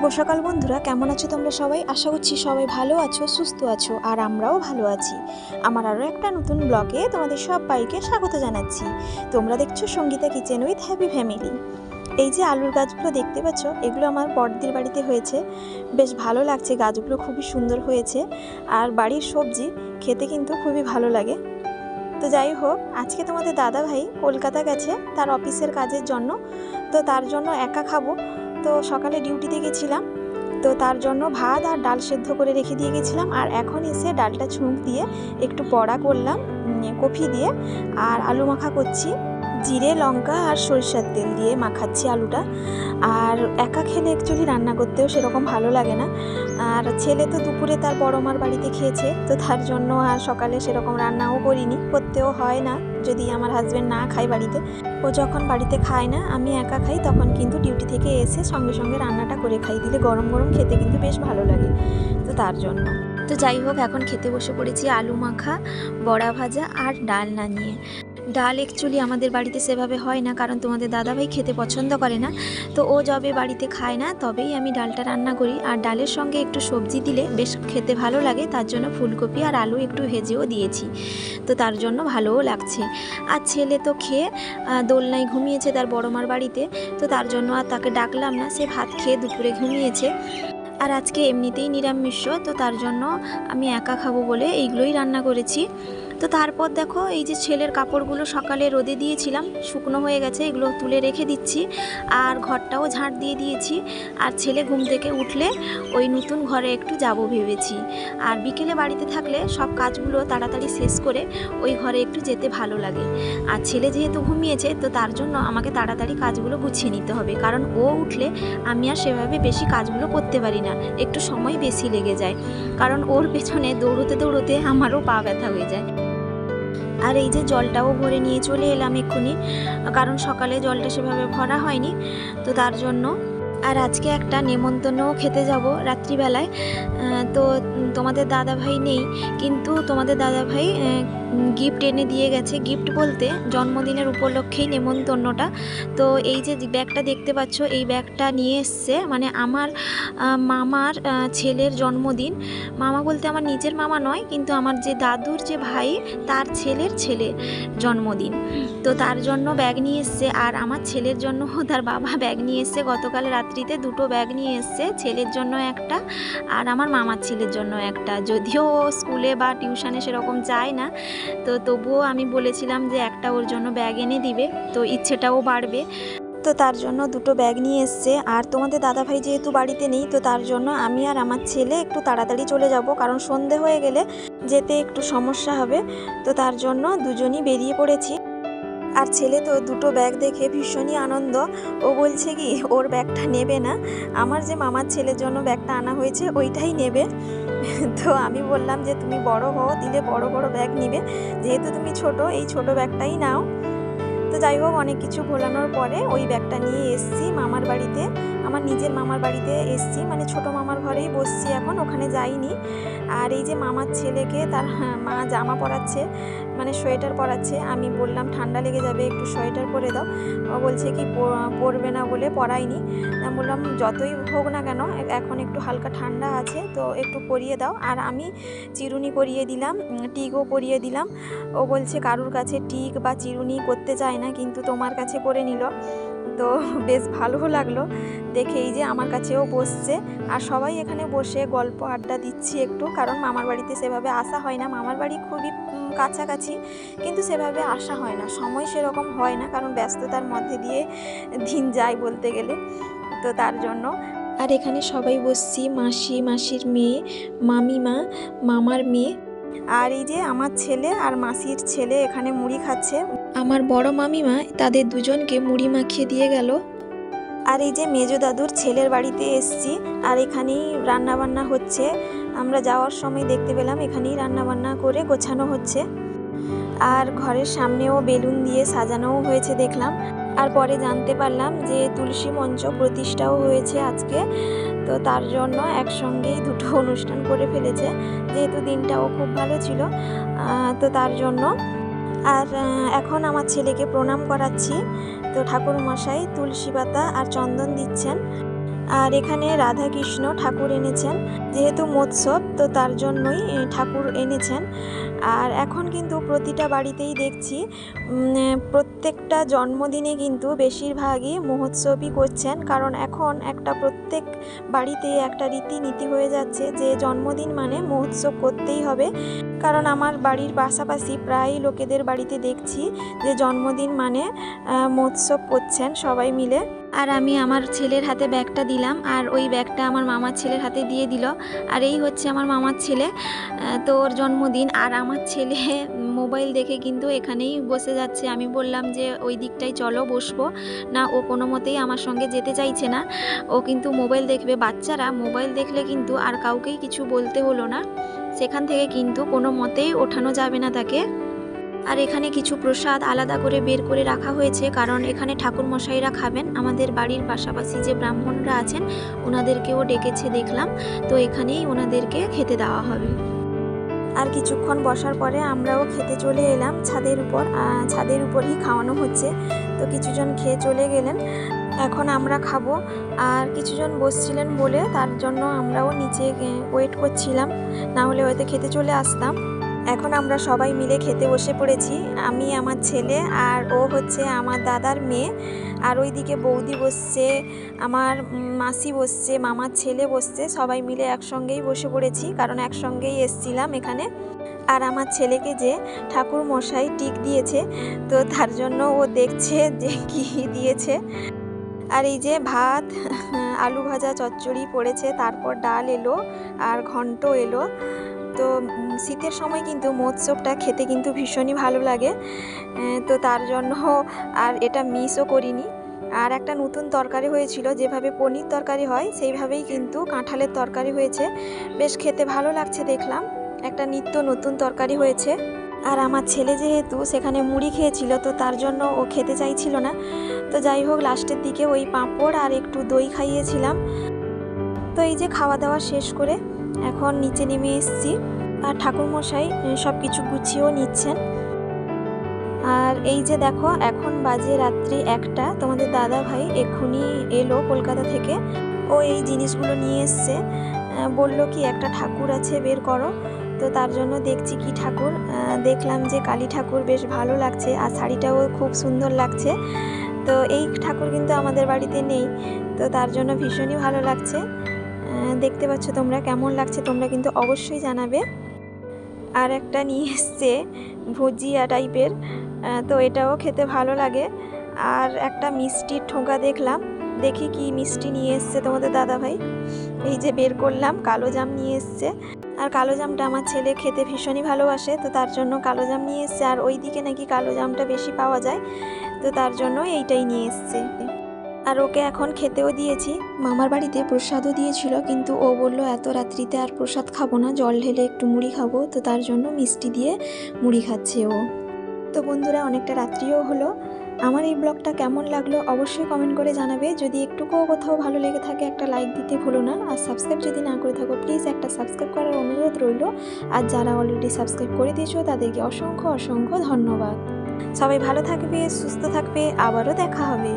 শুভ সকাল বন্ধুরা, কেমন আছো তোমরা সবাই? আশা করছি সবাই ভালো আছো, সুস্থ আছো, আর আমরাও ভালো আছি। আমার আরও একটা নতুন ব্লগে তোমাদের সবাইকে স্বাগত জানাচ্ছি। তোমরা দেখছো Sangeeta kitchen with happy family. এই যে আলুর গাছগুলো দেখতে পাচ্ছ, এগুলো আমার বড়দির বাড়িতে হয়েছে। বেশ ভালো লাগছে, গাছগুলো খুবই সুন্দর হয়েছে, আর বাড়ির সবজি খেতে কিন্তু খুবই ভালো লাগে। তো যাই হোক, আজকে তোমাদের দাদা ভাই কলকাতা গেছে তার অফিসের কাজের জন্য, তো তার জন্য একা খাবো। তো সকালে ডিউটিতে গেছিলাম, তো তার জন্য ভাত আর ডাল সেদ্ধ করে রেখে দিয়ে গেছিলাম, আর এখন এসে ডালটা ছুঁক দিয়ে একটু বড়া করলাম কফি দিয়ে, আর আলু মাখা করছি জিরে লঙ্কা আর সরিষার তেল দিয়ে মাখাচ্ছি আলুটা। আর একা খেলে অ্যাকচুয়ালি রান্না করতেও সেরকম ভালো লাগে না, আর ছেলে তো দুপুরে তার বড় মার বাড়িতে খেয়েছে, তো তার জন্য আর সকালে সেরকম রান্নাও করিনি, করতেও হয় না যদি আমার হাজব্যান্ড না খায় বাড়িতে। ও যখন বাড়িতে খায় না, আমি একা খাই, তখন কিন্তু ডিউটি থেকে এসে সঙ্গে সঙ্গে রান্নাটা করে খাই, দিলে গরম গরম খেতে কিন্তু বেশ ভালো লাগে। তো তার জন্য তো যাই হোক, এখন খেতে বসে পড়েছি আলু মাখা, বড়া ভাজা আর ডালনা নিয়ে। ডাল অ্যাকচুয়ালি আমাদের বাড়িতে সেভাবে হয় না, কারণ তোমাদের দাদাভাই খেতে পছন্দ করে না, তো ও যবে বাড়িতে খায় না তবেই আমি ডালটা রান্না করি। আর ডালের সঙ্গে একটু সবজি দিলে বেশ খেতে ভালো লাগে, তার জন্য ফুলকপি আর আলু একটু ভেজেও দিয়েছি, তো তার জন্য ভালোও লাগছে। আর ছেলে তো খেয়ে দোলনায় ঘুমিয়েছে তার বড় মার বাড়িতে, তো তার জন্য আর তাকে ডাকলাম না, সে ভাত খেয়ে দুপুরে ঘুমিয়েছে। আর আজকে এমনিতেই নিরামিষ, তো তার জন্য আমি একা খাবো বলে এইগুলোই রান্না করেছি। তো তারপর দেখো, এই যে ছেলের কাপড়গুলো সকালে রোদে দিয়েছিলাম, শুকনো হয়ে গেছে, এগুলো তুলে রেখে দিচ্ছি, আর ঘরটাও ঝাঁট দিয়ে দিয়েছি। আর ছেলে ঘুম থেকে উঠলে ওই নতুন ঘরে একটু যাব ভেবেছি, আর বিকেলে বাড়িতে থাকলে সব কাজগুলো তাড়াতাড়ি শেষ করে ওই ঘরে একটু যেতে ভালো লাগে। আর ছেলে যেহেতু ঘুমিয়েছে, তো তার জন্য আমাকে তাড়াতাড়ি কাজগুলো গুছিয়ে নিতে হবে, কারণ ও উঠলে আমি আর সেভাবে বেশি কাজগুলো করতে পারি না, একটু সময় বেশি লেগে যায়, কারণ ওর পেছনে দৌড়তে দৌড়তে আমারও পা ব্যথা হয়ে যায়। আর এই যে জলটাও ভরে নিয়ে চলে এলাম এক্ষুনি, কারণ সকালে জলটা সেভাবে ভরা হয়নি, তো তার জন্য। আর আজকে একটা নেমন্তন্নও খেতে যাব রাত্রিবেলায়। তো তোমাদের দাদাভাই নেই, কিন্তু তোমাদের দাদাভাই গিফট এনে দিয়ে গেছে, গিফট বলতে জন্মদিনের উপলক্ষেই নেমন্তন্নটা। তো এই যে ব্যাগটা দেখতে পাচ্ছ, এই ব্যাগটা নিয়ে এসছে, মানে আমার মামার ছেলের জন্মদিন। মামা বলতে আমার নিজের মামা নয়, কিন্তু আমার যে দাদুর যে ভাই, তার ছেলের জন্মদিন, তো তার জন্য ব্যাগ নিয়ে এসছে। আর আমার ছেলের জন্য তার বাবা ব্যাগ নিয়ে এসছে, গতকাল রাত্রিতে দুটো ব্যাগ নিয়ে এসছে, ছেলের জন্য একটা আর আমার মামার ছেলের জন্য একটা। যদিও স্কুলে বা টিউশনে সেরকম যায় না, তো তবুও আমি বলেছিলাম যে একটা ওর জন্য ব্যাগ এনে দিবে, তো ইচ্ছেটাও বাড়বে, তো তার জন্য দুটো ব্যাগ নিয়ে এসছে। আর তোমাদের দাদাভাই যেহেতু বাড়িতে নেই, তো তার জন্য আমি আর আমার ছেলে একটু তাড়াতাড়ি চলে যাব, কারণ সন্ধে হয়ে গেলে যেতে একটু সমস্যা হবে, তো তার জন্য দুজনই বেরিয়ে পড়েছি। আর ছেলে তো দুটো ব্যাগ দেখে ভীষণই আনন্দ, ও বলছে কি ওর ব্যাগটা নেবে না, আমার যে মামার ছেলের জন্য ব্যাগটা আনা হয়েছে ওইটাই নেবে। তো আমি বললাম যে তুমি বড় হও, দিলে বড় বড় ব্যাগ নিবে, যেহেতু তুমি ছোট, এই ছোট ব্যাগটাই নাও। তো যাই হোক, অনেক কিছু ভোলানোর পরে ওই ব্যাগটা নিয়ে এসছি মামার বাড়িতে, আমার নিজের মামার বাড়িতে এসছি, মানে ছোট মামার ঘরেই বসছি এখন, ওখানে যাইনি। আর এই যে মামার ছেলেকে তার মা জামা পরাচ্ছে, মানে সোয়েটার পরাচ্ছে, আমি বললাম ঠান্ডা লেগে যাবে, একটু সোয়েটার পরে দাও। ও বলছে কি পরবে না বলে পরাইনি। আমি বললাম যতই হোক না কেন, এখন একটু হালকা ঠান্ডা আছে, তো একটু পরিয়ে দাও। আর আমি চিরুনি পরিয়ে দিলাম, টিকও পরিয়ে দিলাম। ও বলছে কারুর কাছে টিক বা চিরুনি করতে চায় না, কিন্তু তোমার কাছে করে নিল, তো বেশ ভালো লাগলো দেখে। এই যে আমার কাছেও বসছে, আর সবাই এখানে বসে গল্প আড্ডা দিচ্ছি একটু, কারণ মামার বাড়িতে সেভাবে আসা হয় না, মামার বাড়ি খুবই কাছাকাছি, কিন্তু সেভাবে আসা হয় না, সময় সেরকম হয় না, কারণ ব্যস্ততার মধ্যে দিয়ে দিন যায় বলতে গেলে, তো তার জন্য। আর এখানে সবাই বসছি, মাসি, মাসির মেয়ে, মামিমা, মামার মেয়ে, আর এই যে আমার ছেলে আর মাসির ছেলে এখানে মুড়ি খাচ্ছে। আমার বড় মামিমা তাদের দুজনকে মুড়ি মাখিয়ে দিয়ে গেল। আর এই যে মেজো দাদুর ছেলের বাড়িতে এসছি, আর এখানেই রান্নাবান্না হচ্ছে, আমরা যাওয়ার সময় দেখতে পেলাম এখানেই রান্নাবান্না করে গোছানো হচ্ছে। আর ঘরের সামনেও বেলুন দিয়ে সাজানোও হয়েছে দেখলাম, আর পরে জানতে পারলাম যে তুলসী মঞ্চ প্রতিষ্ঠাও হয়েছে আজকে, তো তার জন্য একসঙ্গেই দুটো অনুষ্ঠান করে ফেলেছে, যেহেতু দিনটাও খুব ভালো ছিল, তো তার জন্য। আর এখন আমার ছেলেকে প্রণাম করাচ্ছি, তো ঠাকুর মশাই তুলসী পাতা আর চন্দন দিচ্ছেন। আর এখানে রাধা কৃষ্ণ ঠাকুর এনেছেন, যেহেতু মৎসব তো তার জন্যই ঠাকুর এনেছেন। আর এখন কিন্তু প্রতিটা বাড়িতেই দেখছি প্রত্যেকটা জন্মদিনে কিন্তু বেশিরভাগই মহোৎসবই করছেন, কারণ এখন একটা প্রত্যেক বাড়িতে একটা রীতিনীতি হয়ে যাচ্ছে যে জন্মদিন মানে মহোৎসব করতেই হবে। কারণ আমার বাড়ির পাশাপাশি প্রায় লোকেদের বাড়িতে দেখছি যে জন্মদিন মানে মহোৎসব করছেন সবাই মিলে। আর আমি আমার ছেলের হাতে ব্যাগটা দিলাম, আর ওই ব্যাগটা আমার মামার ছেলের হাতে দিয়ে দিল। আর এই হচ্ছে আমার মামার ছেলে, তো ওর জন্মদিন। আর আমার ছেলে মোবাইল দেখে কিন্তু এখানেই বসে যাচ্ছে। আমি বললাম যে ওই দিকটাই চলো বসবো, না ও কোনো মতেই আমার সঙ্গে যেতে চাইছে না। ও কিন্তু মোবাইল দেখবে। বাচ্চারা মোবাইল দেখলে কিন্তু আর কাউকেই কিছু বলতে হলো না, সেখান থেকে কিন্তু কোনো মতেই ওঠানো যাবে না তাকে। আর এখানে কিছু প্রসাদ আলাদা করে বের করে রাখা হয়েছে, কারণ এখানে ঠাকুর মশাইরা খাবেন। আমাদের বাড়ির পাশাপাশি যে ব্রাহ্মণরা আছেন ওনাদেরকেও ডেকেছে দেখলাম, তো এখানেই ওনাদেরকে খেতে দেওয়া হবে। আর কিছুক্ষণ বসার পরে আমরাও খেতে চলে এলাম ছাদের উপর। ছাদের উপরই খাওয়ানো হচ্ছে, তো কিছুজন খেয়ে চলে গেলেন, এখন আমরা খাবো। আর কিছুজন বসছিলেন বলে তার জন্য আমরাও নিচে ওয়েট করছিলাম, না হলে হয়তো খেতে চলে আসতাম। এখন আমরা সবাই মিলে খেতে বসে পড়েছি, আমি, আমার ছেলে, আর ও হচ্ছে আমার দাদার মেয়ে। আর ওইদিকে বৌদি বসছে, আমার মাসি বসছে, মামার ছেলে বসছে, সবাই মিলে একসঙ্গেই বসে পড়েছি, কারণ একসঙ্গেই এসছিলাম এখানে। আর আমার ছেলেকে যে ঠাকুর মশাই টিক দিয়েছে, তো তার জন্য ও দেখছে যে কি দিয়েছে। আর এই যে ভাত, আলু ভাজা, চচ্চড়ি পড়েছে, তারপর ডাল এলো আর ঘন্ট এলো। তো শীতের সময় কিন্তু মহোৎসবটা খেতে কিন্তু ভীষণই ভালো লাগে, তো তার জন্য আর এটা মিসও করিনি। আর একটা নতুন তরকারি হয়েছিল, যেভাবে পনির তরকারি হয় সেইভাবেই কিন্তু কাঁঠালের তরকারি হয়েছে, বেশ খেতে ভালো লাগছে দেখলাম। একটা নিত্য নতুন তরকারি হয়েছে। আর আমার ছেলে যেহেতু সেখানে মুড়ি খেয়েছিল, তো তার জন্য ও খেতে চাইছিল না, তো যাই হোক লাস্টের দিকে ওই পাঁপড় আর একটু দই খাইয়েছিলাম। তো এই যে খাওয়া দাওয়া শেষ করে এখন নিচে নেমে এসেছি, আর ঠাকুরমশাই সব কিছু গুছিয়েও নিচ্ছেন। আর এই যে দেখো এখন বাজে রাত্রি 1টা, তোমাদের দাদা ভাই এক্ষুনি এলো কলকাতা থেকে, ও এই জিনিসগুলো নিয়ে এসছে, বললো কি একটা ঠাকুর আছে বের করো। তো তার জন্য দেখছি কি ঠাকুর, দেখলাম যে কালী ঠাকুর, বেশ ভালো লাগছে, আর শাড়িটাও খুব সুন্দর লাগছে। তো এই ঠাকুর কিন্তু আমাদের বাড়িতে নেই, তো তার জন্য ভীষণই ভালো লাগছে। দেখতে পাচ্ছ তোমরা, কেমন লাগছে তোমরা কিন্তু অবশ্যই জানাবে। আর একটা নিয়ে এসছে ভুজিয়া টাইপের, তো এটাও খেতে ভালো লাগে। আর একটা মিষ্টির ঠোঙা দেখলাম, দেখি কি মিষ্টি নিয়ে এসছে তোমাদের দাদা ভাই। এই যে বের করলাম, কালো জাম নিয়ে এসছে। আর কালো জামটা আমার ছেলে খেতে ভীষণই ভালোবাসে, তো তার জন্য কালো জাম নিয়ে এসছে। আর ওই দিকে নাকি কালো জামটা বেশি পাওয়া যায়, তো তার জন্য এইটাই নিয়ে এসছে। আর ওকে এখন খেতেও দিয়েছি। মামার বাড়িতে প্রসাদও দিয়েছিল, কিন্তু ও বললো এত রাত্রিতে আর প্রসাদ খাবো না, জল ঢেলে একটু মুড়ি খাবো, তো তার জন্য মিষ্টি দিয়ে মুড়ি খাচ্ছে ও। তো বন্ধুরা, অনেকটা রাত্রিও হলো। আমার এই ব্লগটা কেমন লাগলো অবশ্যই কমেন্ট করে জানাবে। যদি একটুকুও কোথাও ভালো লেগে থাকে একটা লাইক দিতে ভুলো না। আর সাবস্ক্রাইব যদি না করে থাকো প্লিজ একটা সাবস্ক্রাইব করার অনুরোধ রইল। আর যারা অলরেডি সাবস্ক্রাইব করে দিয়েছো তাদেরকে অসংখ্য অসংখ্য ধন্যবাদ। সবাই ভালো থাকবে, সুস্থ থাকবে, আবারও দেখা হবে।